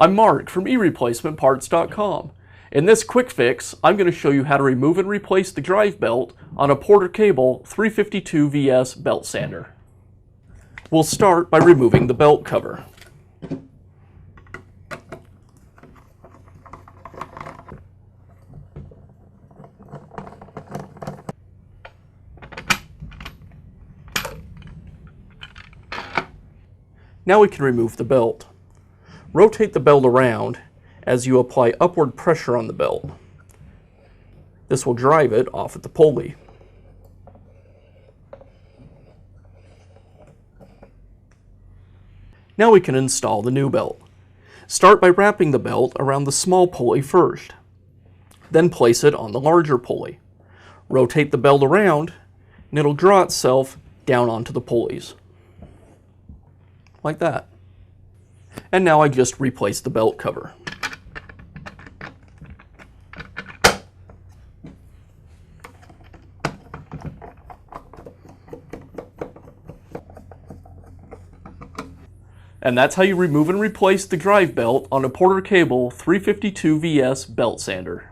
I'm Mark from eReplacementParts.com. In this quick fix, I'm going to show you how to remove and replace the drive belt on a Porter Cable 352 VS belt sander. We'll start by removing the belt cover. Now we can remove the belt. Rotate the belt around as you apply upward pressure on the belt. This will drive it off at the pulley. Now we can install the new belt. Start by wrapping the belt around the small pulley first. Then place it on the larger pulley. Rotate the belt around and it'll draw itself down onto the pulleys. Like that. And now I just replace the belt cover. And that's how you remove and replace the drive belt on a Porter Cable 352 VS belt sander.